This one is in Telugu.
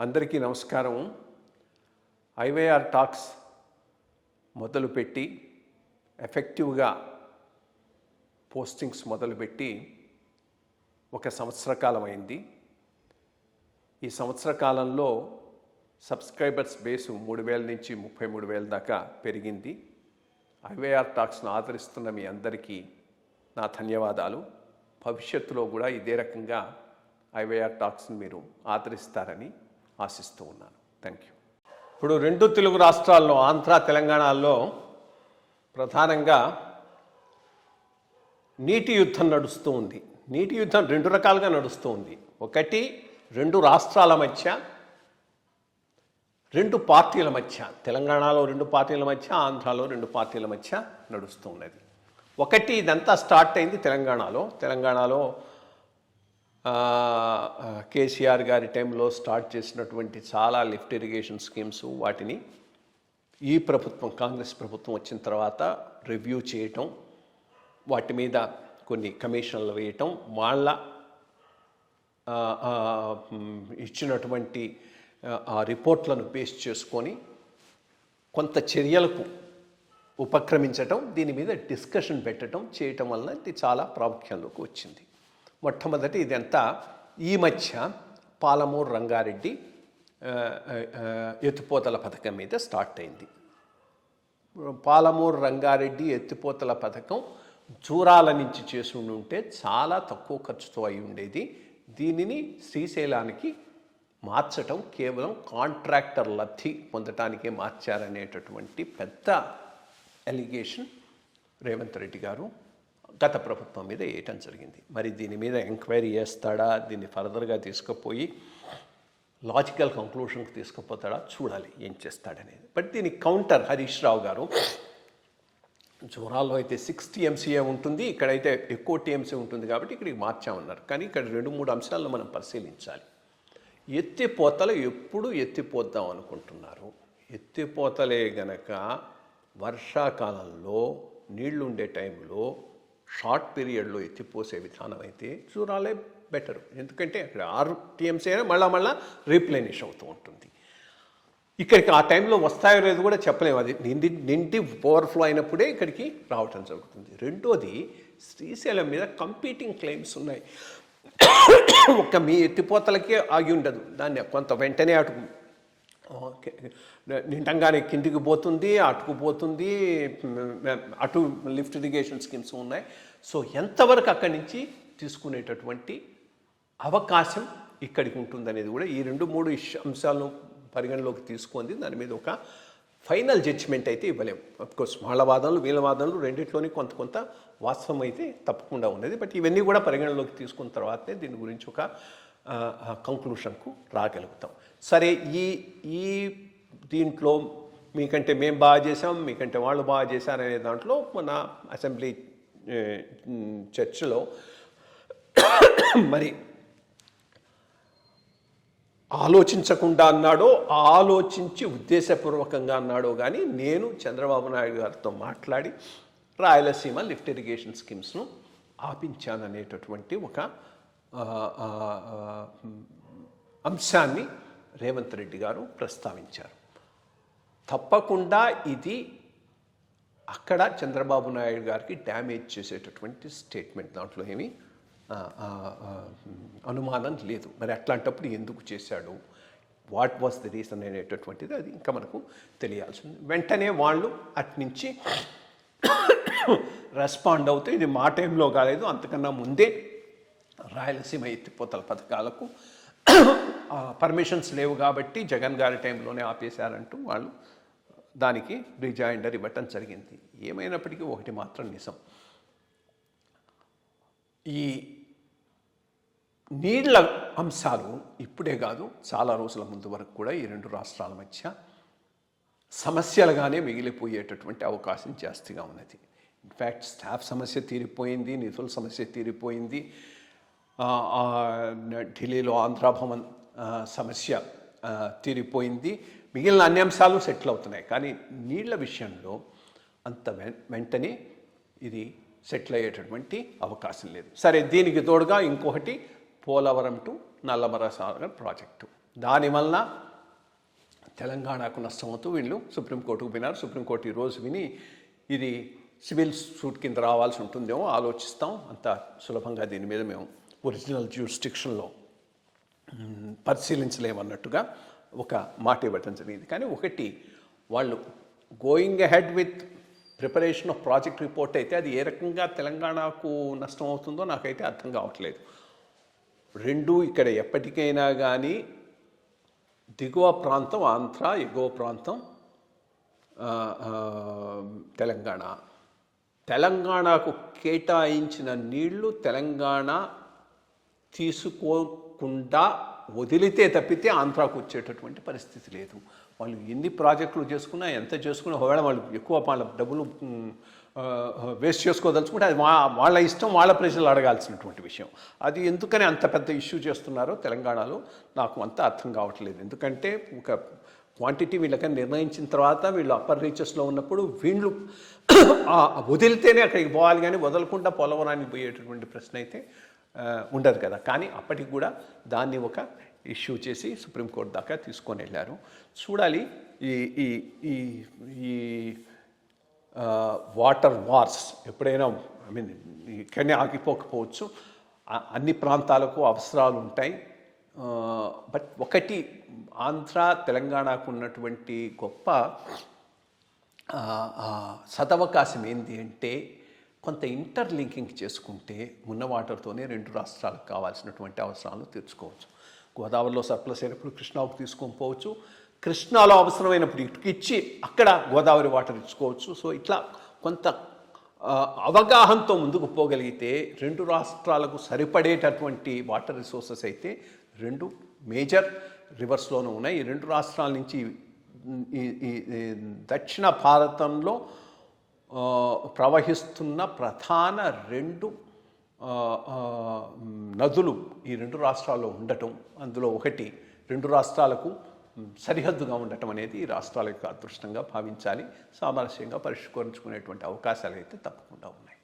అందరికీ నమస్కారం. ఐవైఆర్ టాక్స్ మొదలుపెట్టి ఎఫెక్టివ్గా పోస్టింగ్స్ మొదలుపెట్టి ఒక సంవత్సర కాలం అయింది. ఈ సంవత్సర కాలంలో సబ్స్క్రైబర్స్ బేసు 3,000 నుంచి 33,000 దాకా పెరిగింది. ఐవైఆర్ టాక్స్ను ఆదరిస్తున్న మీ అందరికీ నా ధన్యవాదాలు. భవిష్యత్తులో కూడా ఇదే రకంగా ఐవైఆర్ టాక్స్ని మీరు ఆదరిస్తారని ఆశిస్తూ ఉన్నాను. Thank you. ఇప్పుడు 2 తెలుగు రాష్ట్రాల్లో ఆంధ్ర తెలంగాణలో ప్రధానంగా నీటి యుద్ధం నడుస్తూ ఉంది. నీటి యుద్ధం 2 రకాలుగా నడుస్తూ ఉంది. ఒకటి 2 రాష్ట్రాల మధ్య, 2 పార్టీల మధ్య, తెలంగాణలో 2 పార్టీల మధ్య, ఆంధ్రాలో 2 పార్టీల మధ్య నడుస్తూ ఉన్నది. ఒకటి ఇదంతా స్టార్ట్ అయింది తెలంగాణలో కేసీఆర్ గారి టైంలో స్టార్ట్ చేసినటువంటి చాలా లిఫ్ట్ ఇరిగేషన్ స్కీమ్స్, వాటిని ఈ ప్రభుత్వం కాంగ్రెస్ ప్రభుత్వం వచ్చిన తర్వాత రివ్యూ చేయటం, వాటి మీద కొన్ని కమిషన్లు వేయటం, వాళ్ళ ఇచ్చినటువంటి ఆ రిపోర్ట్లను బేస్ చేసుకొని కొంత చర్యలకు ఉపక్రమించటం, దీని మీద డిస్కషన్ చేయటం వలన ఇది చాలా ప్రాముఖ్యంలోకి వచ్చింది. మొట్టమొదటి ఇదంతా ఈ మధ్య పాలమూరు రంగారెడ్డి ఎత్తిపోతల పథకం మీద స్టార్ట్ అయింది. పాలమూరు రంగారెడ్డి ఎత్తిపోతల పథకం జూరాల నుంచి చేసి ఉంటే చాలా తక్కువ ఖర్చుతో అయి ఉండేది. దీనిని శ్రీశైలానికి మార్చటం కేవలం కాంట్రాక్టర్ లబ్ధి పొందటానికే మార్చారనేటటువంటి పెద్ద ఎలిగేషన్ రేవంత్ రెడ్డి గారు గత ప్రభుత్వం మీద వేయటం జరిగింది. మరి దీని మీద ఎంక్వైరీ చేస్తాడా, దీన్ని ఫర్దర్గా తీసుకుపోయి లాజికల్ కంక్లూషన్కి తీసుకుపోతాడా, చూడాలి ఏం చేస్తాడనేది. బట్ దీనికి కౌంటర్ హరీష్ రావు గారు, జూరాల్లో అయితే 6 TMCA ఉంటుంది, ఇక్కడైతే ఎక్కువ TMCA ఉంటుంది కాబట్టి ఇక్కడికి మార్చామన్నారు. కానీ ఇక్కడ 2-3 అంశాలను మనం పరిశీలించాలి. ఎత్తిపోతలు ఎప్పుడు ఎత్తిపోద్దాం అనుకుంటున్నారు? ఎత్తిపోతలే గనక వర్షాకాలంలో నీళ్లుండే టైంలో షార్ట్ పీరియడ్లో ఎత్తిపోసే విధానం అయితే జూరాలే బెటరు. ఎందుకంటే అక్కడ 6 TMCA అయినా మళ్ళా రీప్లెనిష్ అవుతూ ఉంటుంది. ఇక్కడికి ఆ టైంలో వస్తాయో లేదు కూడా చెప్పలేము. అది నిండి ఓవర్ఫ్లో అయినప్పుడే ఇక్కడికి రావటం జరుగుతుంది. రెండోది, శ్రీశైలం మీద కంపీటింగ్ క్లెయిమ్స్ ఉన్నాయి. ఒక్క మీ ఎత్తిపోతలకే ఆగి ఉండదు, దాన్ని కొంత వెంటనే నిండంగానే కిందికి పోతుంది, అటుకుపోతుంది, అటు లిఫ్ట్ ఇరిగేషన్ స్కీమ్స్ ఉన్నాయి. సో ఎంతవరకు అక్కడి నుంచి తీసుకునేటటువంటి అవకాశం ఇక్కడికి ఉంటుందనేది కూడా ఈ 2-3 అంశాలను పరిగణలోకి తీసుకుంది. దాని మీద ఒక ఫైనల్ జడ్జిమెంట్ అయితే ఇవ్వలేము. అఫ్కోర్స్ వాళ్ళ వాదనలు వీళ్ళ వాదనలు రెండిట్లోని కొంత వాస్తవం అయితే తప్పకుండా ఉన్నది. బట్ ఇవన్నీ కూడా పరిగణలోకి తీసుకున్న తర్వాతనే దీని గురించి ఒక కంక్లూషన్కు రాగలుగుతాం. సరే, ఈ దీంట్లో మీకంటే మేము బాగా చేసాం, మీకంటే వాళ్ళు బాగా చేశారనే దాంట్లో మన అసెంబ్లీ చర్చలో మరి ఆలోచించకుండా అన్నాడో, ఆలోచించి ఉద్దేశపూర్వకంగా అన్నాడో కానీ నేను చంద్రబాబు నాయుడు గారితో మాట్లాడి రాయలసీమ లిఫ్ట్ ఇరిగేషన్ స్కీమ్స్ను ఆపించాననేటటువంటి ఒక అంశాన్ని రేవంత్ రెడ్డి గారు ప్రస్తావించారు. తప్పకుండా ఇది అక్కడ చంద్రబాబు నాయుడు గారికి డ్యామేజ్ చేసేటటువంటి స్టేట్మెంట్, దాంట్లో ఏమీ అనుమానం లేదు. మరి అట్లాంటప్పుడు ఎందుకు చేశాడు, వాట్ వాస్ ది రీజన్ అనేటటువంటిది అది ఇంకా మనకు తెలియాల్సింది. వెంటనే వాళ్ళు అట్నుంచి రెస్పాండ్ అవుతూ, ఇది మా టైంలో కాలేదు, అంతకన్నా ముందే రాయలసీమ ఎత్తిపోతల పథకాలకు పర్మిషన్స్ లేవు కాబట్టి జగన్ గారి టైంలోనే ఆపేశారంటూ వాళ్ళు దానికి రిజైండర్ ఇవ్వటం జరిగింది. ఏమైనప్పటికీ ఒకటి మాత్రం నిజం, ఈ నీళ్ల అంశాలు ఇప్పుడే కాదు, చాలా రోజుల ముందు వరకు కూడా ఈ 2 రాష్ట్రాల మధ్య సమస్యలుగానే మిగిలిపోయేటటువంటి అవకాశం జాస్తిగా ఉన్నది. ఇన్ఫ్యాక్ట్ స్టాఫ్ సమస్య తీరిపోయింది, నిధుల సమస్య తీరిపోయింది, ఢిల్లీలో ఆంధ్రాభవన్ సమస్య తీరిపోయింది, మిగిలిన అన్ని అంశాలు సెటిల్ అవుతున్నాయి. కానీ నీళ్ల విషయంలో అంత వెంటనే ఇది సెటిల్ అయ్యేటటువంటి అవకాశం లేదు. సరే, దీనికి తోడుగా ఇంకొకటి పోలవరం టు నల్లమల సాగర్ ప్రాజెక్టు. దానివల్ల తెలంగాణకు నష్టమవుతూ వీళ్ళు సుప్రీంకోర్టుకు పోయినారు. సుప్రీంకోర్టు ఈరోజు విని ఇది సివిల్ సూట్ కింద రావాల్సి ఉంటుందేమో ఆలోచిస్తాం, అంత సులభంగా దీని మీద మేము ఒరిజినల్ జ్యూరిస్డిక్షన్లో పరిశీలించలేమన్నట్టుగా ఒక మాట ఇవ్వటం జరిగింది. కానీ ఒకటి, వాళ్ళు going ahead with preparation of project report అయితే అది ఏ రకంగా తెలంగాణకు నష్టం అవుతుందో నాకైతే అర్థం కావట్లేదు. రెండు ఇక్కడ ఎప్పటికైనా కానీ దిగువ ప్రాంతం ఆంధ్ర, ఎగువ ప్రాంతం తెలంగాణకు కేటాయించిన నీళ్లు తెలంగాణ తీసుకోకుండా వదిలితే తప్పితే ఆంధ్రాకు వచ్చేటటువంటి పరిస్థితి లేదు. వాళ్ళు ఎన్ని ప్రాజెక్టులు చేసుకున్నా, ఎంత చేసుకున్నా, ఒకవేళ వాళ్ళు ఎక్కువ వాళ్ళ డబ్బులు వేస్ట్ చేసుకోదలుచుకుంటే అది వాళ్ళ ఇష్టం, వాళ్ళ ప్రజలు అడగాల్సినటువంటి విషయం. అది ఎందుకని అంత పెద్ద ఇష్యూ చేస్తున్నారో తెలంగాణలో నాకు అంత అర్థం కావట్లేదు. ఎందుకంటే ఒక క్వాంటిటీ వీళ్ళకని నిర్ణయించిన తర్వాత వీళ్ళు అప్పర్ రీచెస్లో ఉన్నప్పుడు వీళ్ళు వదిలితేనే అక్కడికి పోవాలి, కానీ వదలకుండా పోలవరానికి పోయేటటువంటి ప్రశ్న అయితే ఉండదు కదా. కానీ అప్పటికి కూడా దాన్ని ఒక ఇష్యూ చేసి సుప్రీంకోర్టు దాకా తీసుకొని వెళ్ళారు. చూడాలి ఈ ఈ ఈ ఈ వాటర్ వార్స్ ఎప్పుడైనా, ఇక్కడనే ఆగిపోకపోవచ్చు, అన్ని ప్రాంతాలకు అవసరాలు ఉంటాయి. బట్ ఒకటి, ఆంధ్ర తెలంగాణకు ఉన్నటువంటి గొప్ప సదవకాశం ఏంటి అంటే కొంత ఇంటర్లింకింగ్ చేసుకుంటే ఉన్న వాటర్తోనే రెండు రాష్ట్రాలకు కావాల్సినటువంటి అవసరాలను తీర్చుకోవచ్చు. గోదావరిలో సర్ప్లస్ అయినప్పుడు కృష్ణాకు తీసుకొని పోవచ్చు, కృష్ణాలో అవసరమైనప్పుడు ఇటుకిచ్చి అక్కడ గోదావరి వాటర్ ఇచ్చుకోవచ్చు. సో ఇట్లా కొంత అవగాహనతో ముందుకు పోగలిగితే రెండు రాష్ట్రాలకు సరిపడేటటువంటి వాటర్ రిసోర్సెస్ అయితే రెండు మేజర్ రివర్స్లోనూ ఉన్నాయి. ఈ రెండు రాష్ట్రాల నుంచి ఈ దక్షిణ భారతంలో ప్రవహిస్తున్న ప్రధాన రెండు నదులు ఈ రెండు రాష్ట్రాల్లో ఉండటం, అందులో ఒకటి రెండు రాష్ట్రాలకు సరిహద్దుగా ఉండటం అనేది ఈ రాష్ట్రాల యొక్క అదృష్టంగా భావించాలి. సామరస్యంగా పరిష్కరించుకునేటువంటి అవకాశాలు అయితే తప్పకుండా ఉన్నాయి.